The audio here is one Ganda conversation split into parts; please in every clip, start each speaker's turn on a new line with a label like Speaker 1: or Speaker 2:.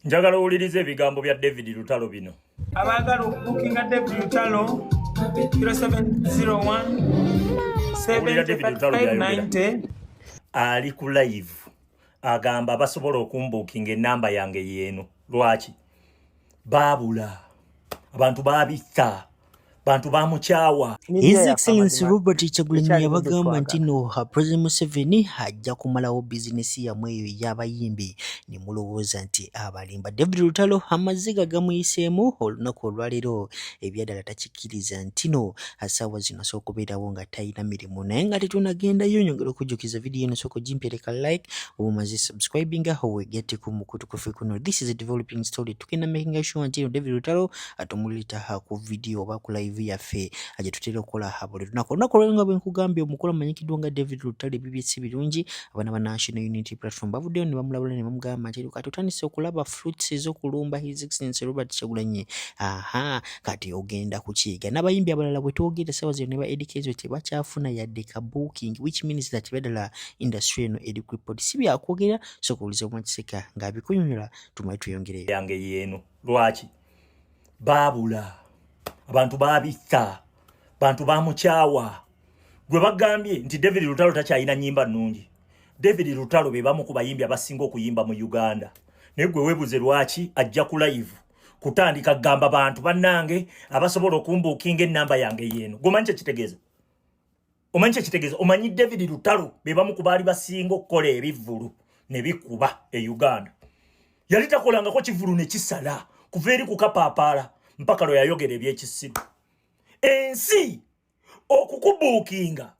Speaker 1: Njagala owulirize ebigambo bya David Lutalo bino.
Speaker 2: Abagala okubukinga David Lutalo 0701
Speaker 1: ali ku live agamba basobola okumbukinga enamba yange yeeno. Lwaki? Babula. Abantu babita. Bantu bamukyawa.
Speaker 3: His Excellency Robert Kyagulanyi yabagamba nti no President Museveni ajja kumalawo bizinesi yamwe eyo y'abayimbi ne mulowooza nti abalimba. David Lutalo amaziga gamuyiseemu olunaku olwaleero ebyaddala takikkiriza nti no assaawa zino asobola okubeerawo nga talina mirimu naye nga tetunagendayo. Nyongera okujjukiza vidiyo eno sooka ogimpereka like oba omaze subscribinga oweegatteko mu kutukufu kuno. This is a developing story. Tugenda making sure nti David Lutalo atumulita ku vidiyo oba ku live yaffe aje tutera okukola habuli lunaku olwo nga bwe nkugambye omukola amanyikiddwa nga David Lutalo BBC birungi abaana ba National Unity Platform bavuddeyo ne bamulabula ne bamugamba nti kati tutandise okulaba fruits ez'okulumba His Excellency Robert Kyagulanyi. Kati ogenda kukiyiga n'abayimbi abalala bwe twogera ssaawa zino ne ba education tebakyafuna yadde ka booking, which means that baddala industry eno eri ku report si byakwogera so kuwuliza Mwakiseka ng'abikunyonyola tumale tuyongereyo
Speaker 1: yange yeeno. Lwaki? Babula. Abantu babita. Bantu bamukyawa. Gwe bagambye nti David Lutalo takyalina nnyimba nnungi. David Lutalo be bamu ku bayimbi abasinga okuyimba mu Uganda. Naye gwe weebuze lwaki ajja ku live kutandika kugamba bantu bannange abasobola okumbukinga ennamba yange yeeno. Gomanyi kye kitegeeza? Omanyi kye kitegeeza? Omanyi David Lutalo be bamu ku baali basinga okukola ebivvulu ne bikuba e Uganda. Yali takolangako kivvulu ne kisala kuva eri ku kapaapaala mpaka lwe yayogera ebyekisiru. Ensi okukubuukinga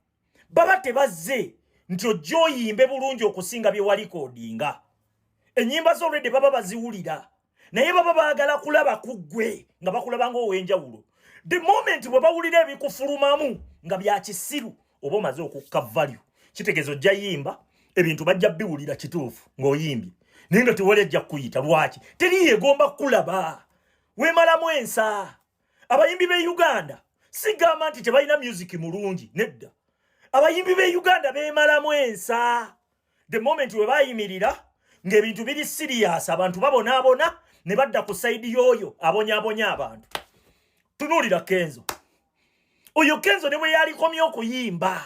Speaker 1: baba tebazze nti ojja oyimbe bulungi okusinga bye walikodinga. Ennyimba z'olwedde baba baziwulira naye baba baagala kulaba ku ggwe nga bakulaba ng'ow'enjawulo. The moment bwe bawulira ebikufulumamu nga bya kisiru oba omaze okukka value kitegeeza ojja yimba ebintu bajja biwulira kituufu ng'oyimbye naye nga tewali kuyita. Lwaki? Teri yegomba kulaba weemalamu ensa. Abayimbi b'e Uganda sigamba nti tebalina music mulungi, nedda. Abayimbi b'e Uganda beemalamu ensa. The moment we bayimirira ng'ebintu biri serious abantu babonaabona ne badda ku side y'oyo abonyaabonya abantu. Tunuulira Kenzo. Oyo Kenzo ne bwe yalikomye okuyimba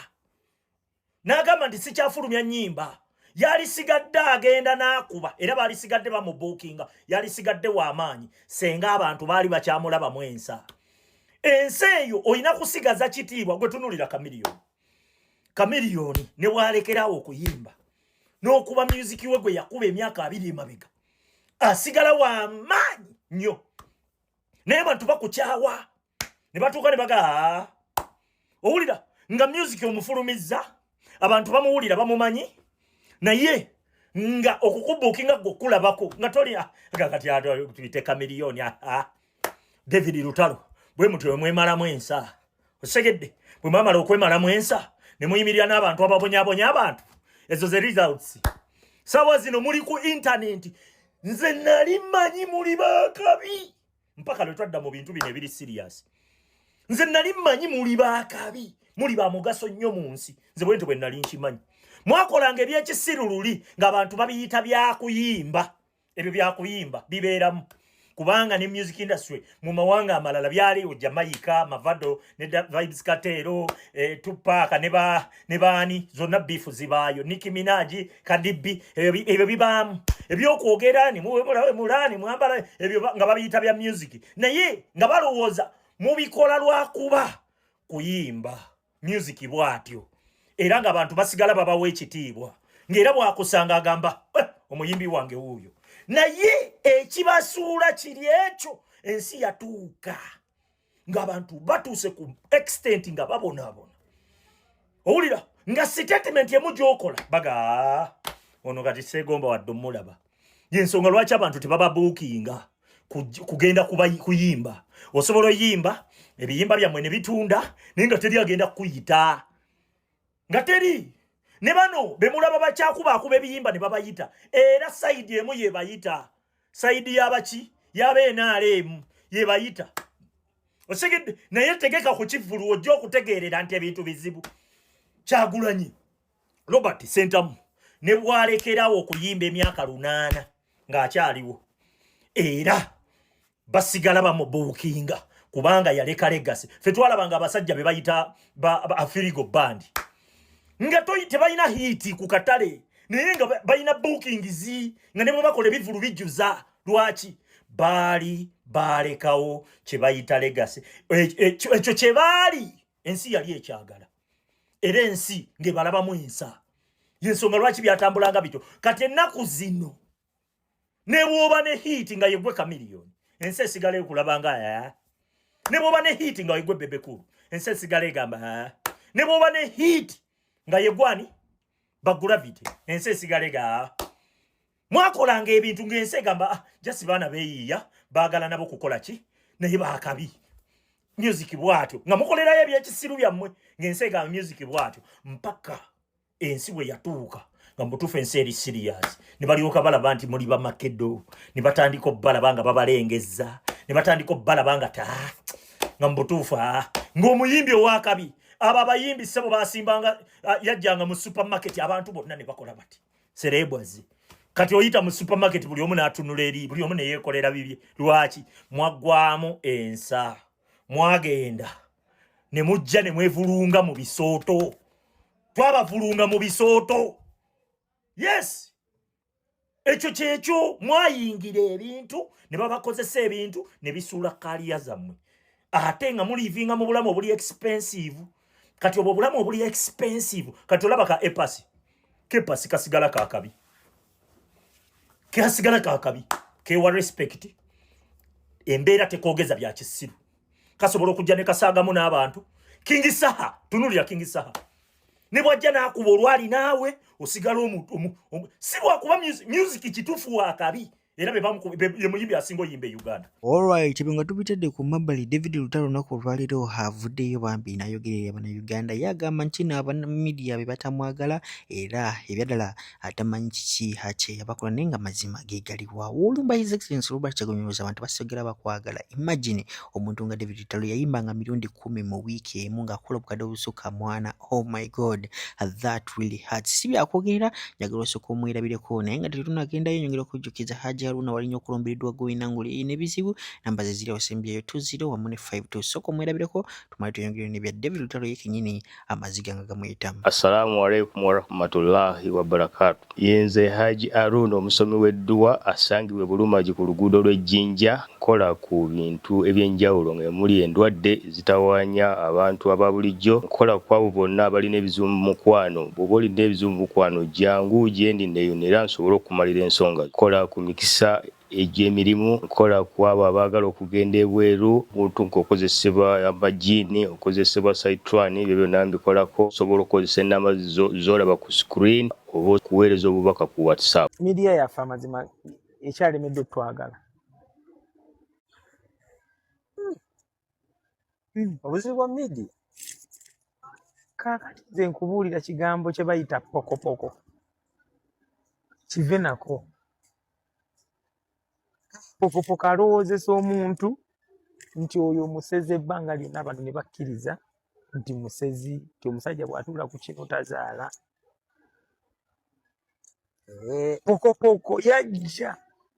Speaker 1: n'agamba nti sikyafulumya nnyimba, yalisigadde agenda n'akuba era balisigadde bamubuukinga, yalisigadde w'amaanyi senga abantu baali bakyamulabamu ensa. Ensi eyo olina kusigaza kitiibwa. Gwe tunulira Kamiliyoni ne walekeraawo okuyimba n'okuba music we gwe yakuba emyaka 2 emabega asigala w'amaanyi nnyo naye bantu bakukyawa ne batuuka ne baga owulira nga music omufulumizza abantu bamuwulira bamumanyi naye nga okukubuukinga gwe kulabako nga toli kati tuyite Kamiliyoni. David Lutalo bwe mutwe mwemalamu ensa. Osegedde bwe mwamala okwemalamu ensa ne muyimirira n'abantu ababonyaabonya abantu. Ezo ze results. Sawa zino muli ku internet. Nze nali mmanyi muli bakabi mpaka lwe twadda mu bintu bino ebiri serious. Nze nali mmanyi muli bakabi muli ba mugaso nnyo mu nsi. Nze bwe bwe nali nkimanyi. Mwakolanga ebyekisiru luli ng'abantu babiyita byakuyimba. Ebyo byakuyimba bibeeramu kubanga ne music industry mu mawanga amalala byaliwo Jamaica, Mavado, ne Vibes Katero, Tupac ne baani zonna beef zibaayo, Nicki Minaj, Cardi B, ebyo bibaamu. Ebyokwogera ni mulani mwambala ebyo nga babiyita bya music naye nga balowooza mubikola lwakuba kuyimba music bwatyo era nga abantu basigala babawe ekitiibwa ng'era bwakusanga agamba omuyimbi wange wuuyo. Naye ekibasuula kiri ekyo ensi yatuuka ng'abantu batuuse ku extent nga babonaabona. Owulira nga statement emu gy'okola baga ono kati Sseegomba wadde omulaba. Y'ensonga lwaki abantu tebababuukinga kugenda kuyimba. Osobola oyimba ebiyimba byammwe ne bitunda naye nga teri agenda kukuyita nga teri. Ne bano bemulaba bakyakuba ebiyimba ne babayita era side emu yebayita side y'abaki y'abeNRM yebayita. Osegedde naye tegeka ku kivvulu ojja okutegeerera nti ebintu bizibu. Kyagulanyi Robert Sentamu ne bwalekerawo okuyimba emyaka 8 ng'akyaliwo era basigala bamubuukinga kubanga yaleka legacy. Ffe twalabanga abasajja be bayita Afirigo band nga tebalina hiti ku katale naye nga balina bookings nga ne bwe bakola ebivulu bijjuza. Lwaki? Baali balekawo kye bayita legacy. Ekyo kye baali ensi yali ekyagala era ensi ng'ebalabamu ensa. Yensonga lwaki byatambulanga bityo. Kati ennaku zino ne bw'oba ne hiti nga yegwe Chameleone ensi esigala ekulabanga ne bw'oba ne hiti nga yegwe Bebe Cool ensi esigala egamba ne bw'oba ne hiti nga yegwani Bagravity ensi esigala ega mwakolanga ebintu ng'ensi egamba jasi baana beeyiya baagala nabo kukola ki naye baakabi music bwatyo nga mukolerayo ebyekisiru byammwe ng'ensi egamba music bwatyo mpaka ensi bwe yatuuka nga mutuufu ensi eri serious ne balyoka balaba nti muli bamakedo ne batandika obbalaba nga babalengezza ne batandika obbalaba nga nga mutuufu ng'omuyimbi owakabi abo abayimbi ssebo basimbanga yajjanga mu supermarket abantu bonna ne bakola bati serebwazi. Kati oyita mu supermarket buli omu n'atunula eri buli omu ne yeekolera bibye. Lwaki? Mwaggwamu ensa mwagenda ne mujja ne mwevulunga mu bisooto. Twabavulunga mu bisooto. Yes, ekyo kyekyo mwayingira ebintu ne babakozesa ebintu ne bisuula kaliya zammwe ate nga mulivinga mu bulamu obuli expensive. Kati obwo bulamu obuli expensive kati olaba ka epasi kepasi kasigala kaakabi kasigala kaakabi kewa respect embeera tekoogeza bya kisiru kasobola okujja ne kasaagamu n'abantu. King Saha tunulira King Saha ne bwajja n'akuba olwali naawe osigala si lwakuba music kituufu wakabi era ye muyimbi asinga oyimba e Uganda.
Speaker 3: Alright, nga tubitadde ku mabbali David Lutalo olunaku olwaleero havuddeyo bambi n'ayogerera Bannayuganda yagamba nti n'abamidiya be batamwagala era ebyaddala atamanyi kiki kye yabakola naye nga mazima ge galiwaawo. Olumba His Excellency Robert Kyagulanyi abantu basogera bakwagala. Imagine omuntu nga David Lutalo yayimbanga mirundi 10 mu wiiki emu ng'akola obukadde obusukka mwana. Oh my God, that really hurts. Si byakwogerera njagala osooka omwerabireko naye nga tetunagendayo nyongera okujjukiza Haji Haruna walinnyo okulumbiddwa Gwinanguli n'ebizibu namba ze ziri awasembyayo 20 wamu ne 52 soko mwerabireko tumale tuyongere ne bya David Lutalo yekennyini amaziga nga gamuyitamu.
Speaker 4: Assalamu alaikum wa rahmatullahi wa barakatuh. Yenze Haji Haruna omusomi w'edduwa asangibwe Bulumagi ku luguudo lw'Ejjinja kola ku bintu ebyenjawulo ng'emuli endwadde zitawaanya abantu aba bulijjo kola ku abo bonna abalina ebizibu mu mukwano. Bw'oba olina ebizibu mu mukwano jangu gyendi neeyonera nsobole okumalira ensonga. Kola ku mikisa egy'emirimu kola ku abo abaagala okugenda ebweru muntu ng'okozesebwa amajiini okozesebwa saitwani ebyo byonna mbikolako osobola okukozesa ennamba z'olaba ku screen oba okuweereza obubaka ku WhatsApp.
Speaker 2: Media yaffe amazima ekyalemedde twagala.
Speaker 5: Obuzibu bwa media
Speaker 2: Kaakati nze nkubuulira kigambo kye bayita pokopoko kive nako. Pokopoko alowoozesa omuntu nti oyo omusezi ebbanga lyonna abantu ne bakkiriza nti musezi nti omusajja bw'atuula ku kino tazaala. Pokopoko yajja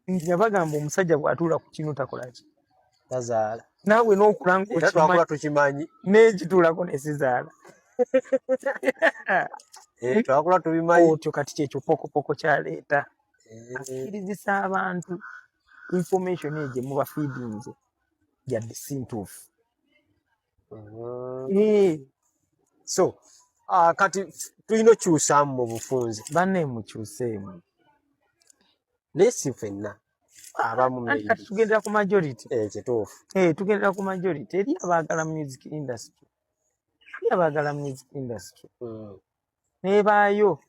Speaker 2: nti yabagamba omusajja bw'atuula ku kino takola ki
Speaker 5: tazaala.
Speaker 2: naawe n'okulanga
Speaker 5: Era twakula tukimanyi.
Speaker 2: n'ekituulako ne sizaala.
Speaker 5: Twakula tubimanyi.
Speaker 2: Otyo kati kyekyo pokopoko kyaleeta akkirizisa abantu information egyo muba feedinze yadde si ntuufu.
Speaker 5: So kati tulina okyusaamu mu bufunze
Speaker 2: banne mukyuseemu
Speaker 5: naye si ffenna abamu
Speaker 2: kati tugendera ku majority.
Speaker 5: kituufu.
Speaker 2: Tugendera ku majority eri abaagala music industry naye baayo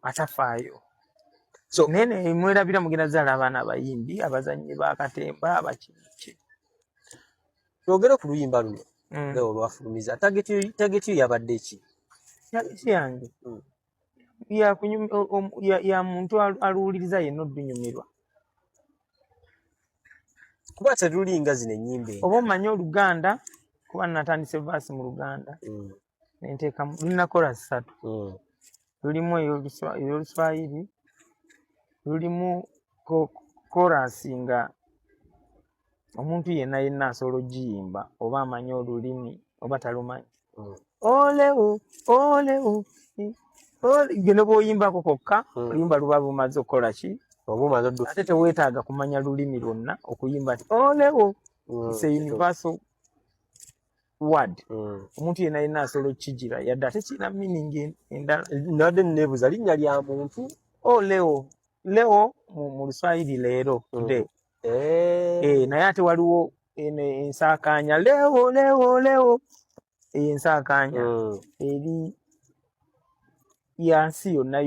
Speaker 2: atafaayo.
Speaker 5: So
Speaker 2: naye ne mwerabira mugenda zaala abaana abayimbi abazannyi bakatemba abakiki.
Speaker 5: twogere ku luyimba luno leo lwafulumiza tageti yo yabadde ki?
Speaker 2: Yagiti yange ya muntu aluwuliriza yenna oddunyumirwa.
Speaker 5: Kuba terulinga zino ennyimba
Speaker 2: oba omanyi Oluganda kuba natandise vaasi mu Luganda nenteekamu lulina chorus 3 lulimu ey'Oluswayiri lulimu korasi nga omuntu yenna asobola ogiyimba oba amanyi olulimi oba talumanyi. Oleo oleo geno bw'oyimbako kokka oluyimba luba lumaze okukola ki? Ate teweetaaga kumanya lulimi lwonna okuyimba nti oleo. It's a universal word. Omuntu yenna asobola okukigira yadde ate kirina meaning endala.
Speaker 5: Nadde neebuuza linnya lya muntu.
Speaker 2: Leo mu Luswayiri leero today. Naye ate waliwo ensaakaanya leo ensakanya eri yansi yonna